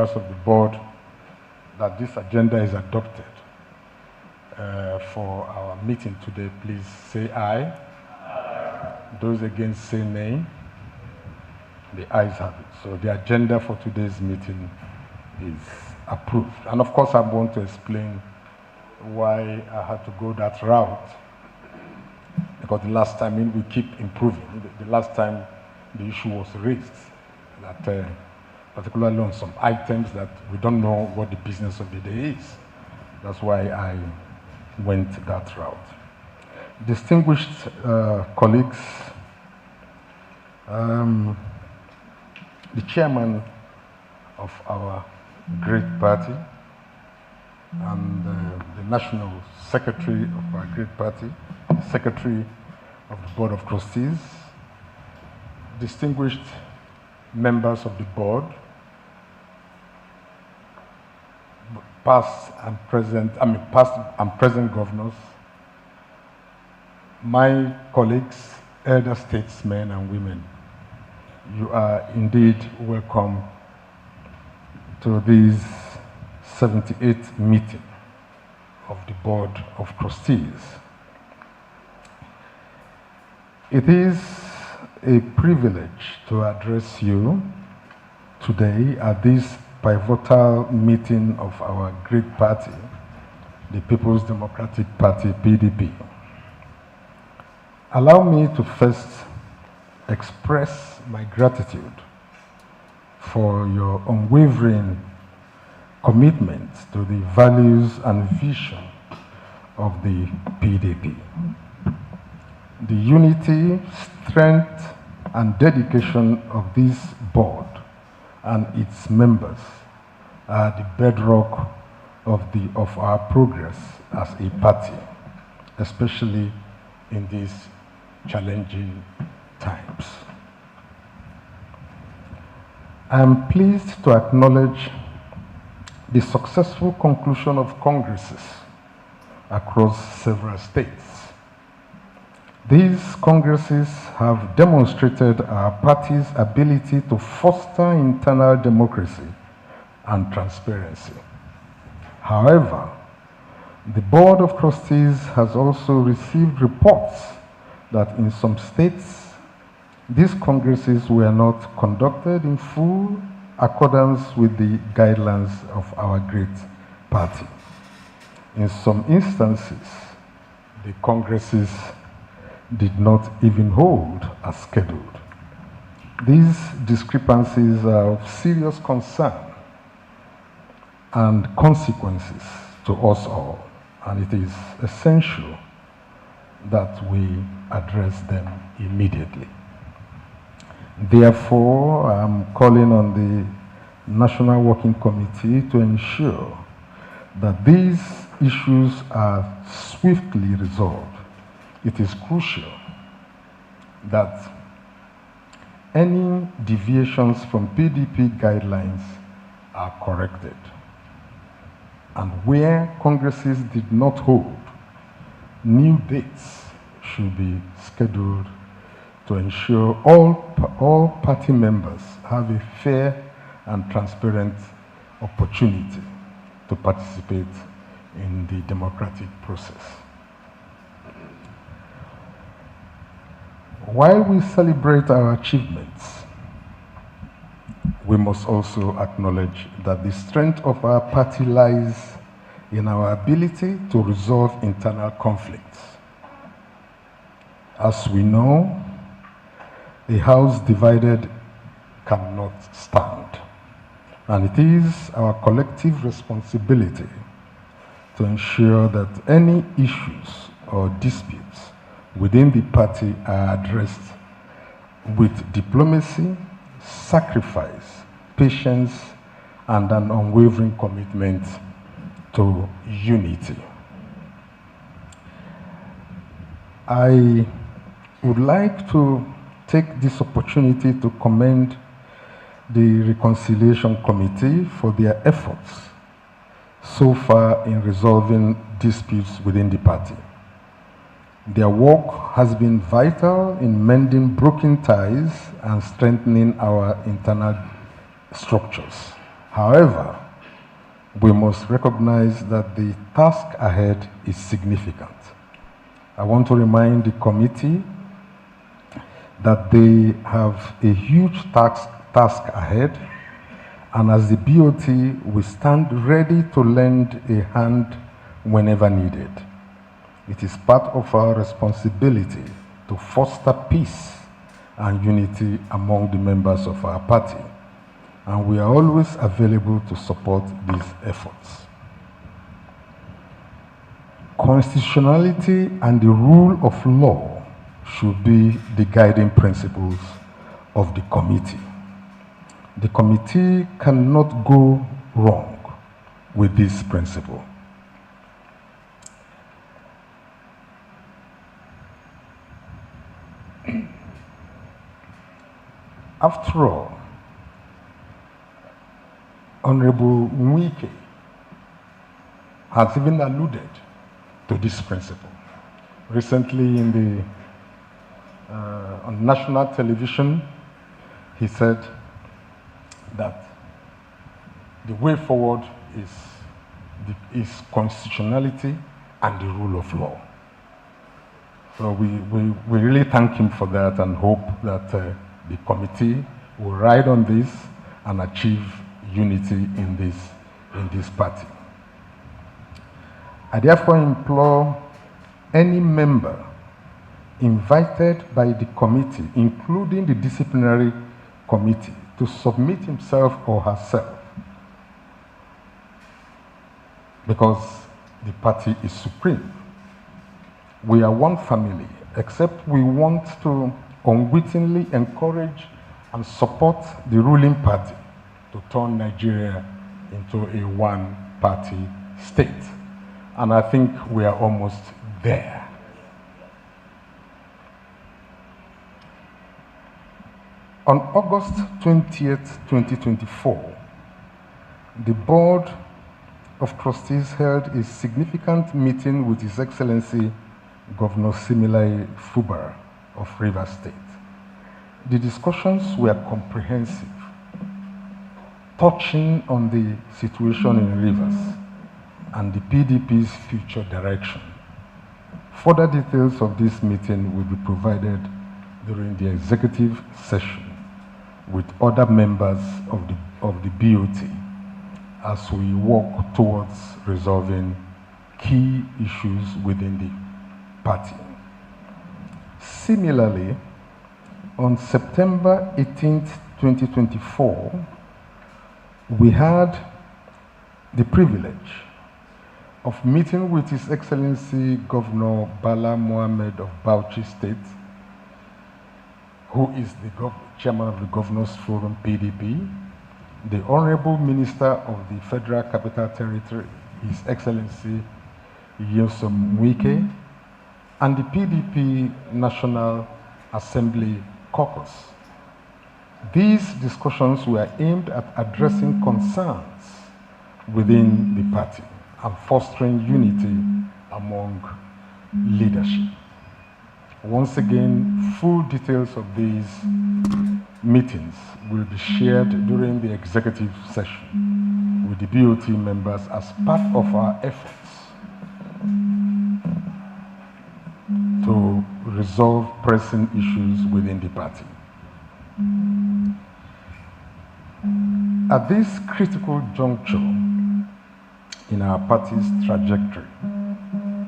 members of the board that this agenda is adopted for our meeting today, please say aye. Aye. Those against say nay. The ayes have it. So the agenda for today's meeting is approved. And of course, I want to explain why I had to go that route. Because the last time we keep improving. The last time the issue was raised, that particularly on some items that we don't know what the business of the day is. That's why I went that route. Distinguished colleagues, the chairman of our great party and the national secretary of our great party, the secretary of the board of trustees, distinguished members of the board, past and present governors, my colleagues, elder statesmen and women, you are indeed welcome to this 78th meeting of the Board of Trustees. It is a privilege to address you today at this pivotal meeting of our great party, the People's Democratic Party, PDP. Allow me to first express my gratitude for your unwavering commitment to the values and vision of the PDP. The unity, strength, and dedication of this board and its members are the bedrock of our progress as a party, especially in these challenging times. I am pleased to acknowledge the successful conclusion of congresses across several states. These congresses have demonstrated our party's ability to foster internal democracy and transparency. However, the Board of Trustees has also received reports that in some states, these congresses were not conducted in full accordance with the guidelines of our great party. In some instances, the congresses did not even hold as scheduled. These discrepancies are of serious concern and consequences to us all, and it is essential that we address them immediately. Therefore, I'm calling on the National Working Committee to ensure that these issues are swiftly resolved. It is crucial that any deviations from PDP guidelines are corrected. And where congresses did not hold, new dates should be scheduled to ensure all party members have a fair and transparent opportunity to participate in the democratic process. While we celebrate our achievements, we must also acknowledge that the strength of our party lies in our ability to resolve internal conflicts. As we know, a house divided cannot stand, and it is our collective responsibility to ensure that any issues or disputes within the party are addressed with diplomacy, sacrifice, patience, and an unwavering commitment to unity. I would like to take this opportunity to commend the Reconciliation Committee for their efforts so far in resolving disputes within the party. Their work has been vital in mending broken ties and strengthening our internal structures. However, we must recognize that the task ahead is significant. I want to remind the committee that they have a huge task ahead, and as the BOT, we stand ready to lend a hand whenever needed. It is part of our responsibility to foster peace and unity among the members of our party, and we are always available to support these efforts. Constitutionality and the rule of law should be the guiding principles of the committee. The committee cannot go wrong with this principle. After all, Honorable Wike has even alluded to this principle. Recently on national television, he said that the way forward is constitutionality and the rule of law. So we really thank him for that and hope that the committee will ride on this and achieve unity in this party. I therefore implore any member invited by the committee, including the disciplinary committee, to submit himself or herself, because the party is supreme. We are one family, except we want to unwittingly encourage and support the ruling party to turn Nigeria into a one-party state. And I think we are almost there. On August 20th, 2024, the Board of Trustees held a significant meeting with His Excellency Governor Similaye Fubara of Rivers State. The discussions were comprehensive, touching on the situation in Rivers and the PDP's future direction. Further details of this meeting will be provided during the executive session with other members of the BOT as we work towards resolving key issues within the party. Similarly, on September 18th, 2024, we had the privilege of meeting with His Excellency Governor Bala Mohammed of Bauchi State, who is the chairman of the Governors Forum, PDP, the Honorable Minister of the Federal Capital Territory, His Excellency Nyesom Wike, and the PDP National Assembly Caucus. These discussions were aimed at addressing concerns within the party and fostering unity among leadership. Once again, full details of these meetings will be shared during the executive session with the BOT members as part of our efforts to resolve pressing issues within the party. At this critical juncture in our party's trajectory,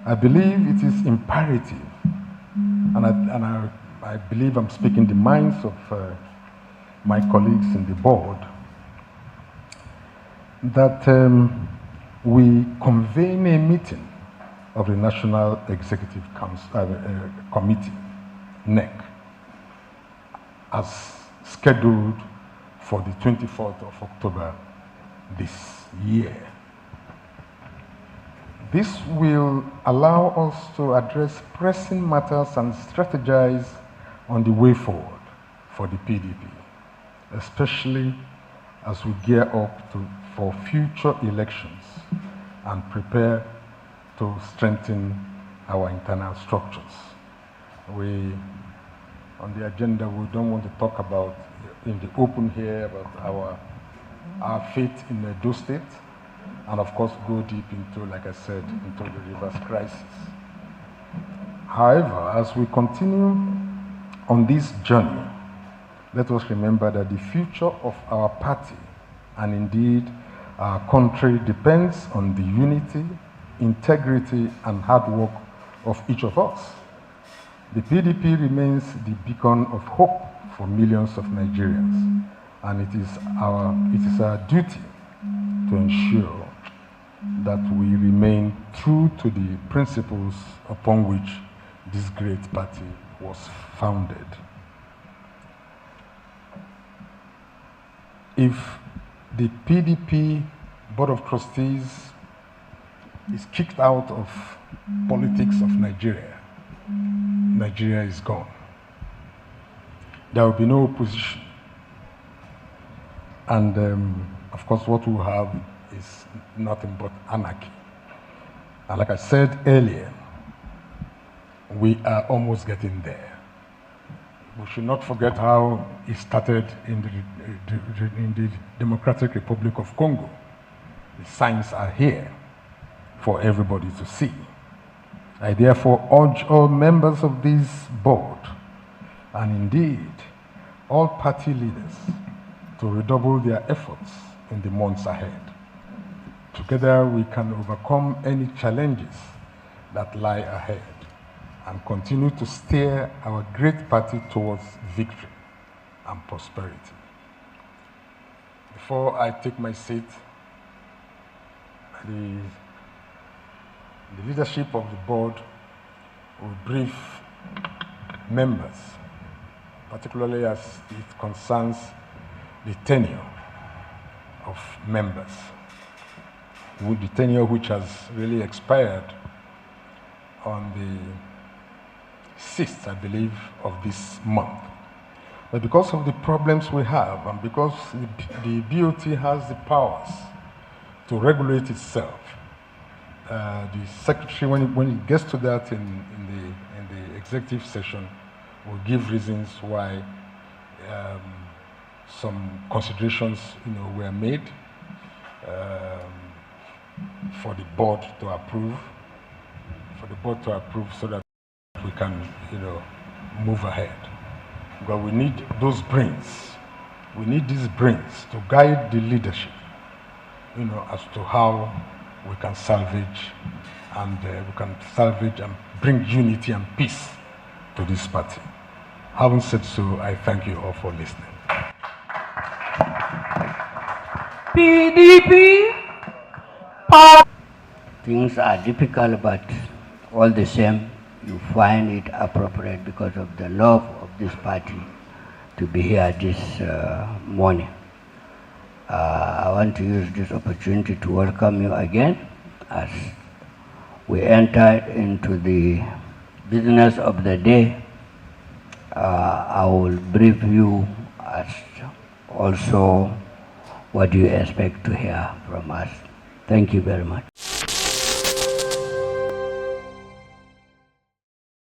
I believe it is imperative, and I believe I'm speaking the minds of my colleagues in the board, that we convene a meeting of the National Executive Committee, NEC, as scheduled for the 24th of October this year. This will allow us to address pressing matters and strategize on the way forward for the PDP, especially as we gear up for future elections and prepare to strengthen our internal structures. On the agenda, we don't want to talk about in the open here about our our faith in Edo State, and of course go deep into, like I said, into the rivers crisis. However, as we continue on this journey, let us remember that the future of our party and indeed our country depends on the unity, integrity, and hard work of each of us. The PDP remains the beacon of hope for millions of Nigerians, and it is our duty to ensure that we remain true to the principles upon which this great party was founded. If the PDP Board of Trustees is kicked out of politics of Nigeria, Nigeria is gone. There will be no opposition. And of course, what we have is nothing but anarchy. And like I said earlier, we are almost getting there. We should not forget how it started in the Democratic Republic of Congo. The signs are here for everybody to see. I therefore urge all members of this board, and indeed all party leaders, to redouble their efforts in the months ahead. Together we can overcome any challenges that lie ahead and continue to steer our great party towards victory and prosperity. Before I take my seat, the leadership of the board will brief members, particularly as it concerns the tenure of members, the tenure which has really expired on the 6th, I believe, of this month. But because of the problems we have, and because the BOT has the powers to regulate itself, the secretary, when it gets to that in the executive session, will give reasons why some considerations, were made for the board to approve, so that we can, move ahead. But we need those brains. We need these brains to guide the leadership, as to how we can salvage and bring unity and peace to this party. Having said so, I thank you all for listening. PDP. Things are difficult, but all the same, you find it appropriate because of the love of this party to be here this morning. I want to use this opportunity to welcome you again as we enter into the business of the day. I will brief you as also what you expect to hear from us. Thank you very much.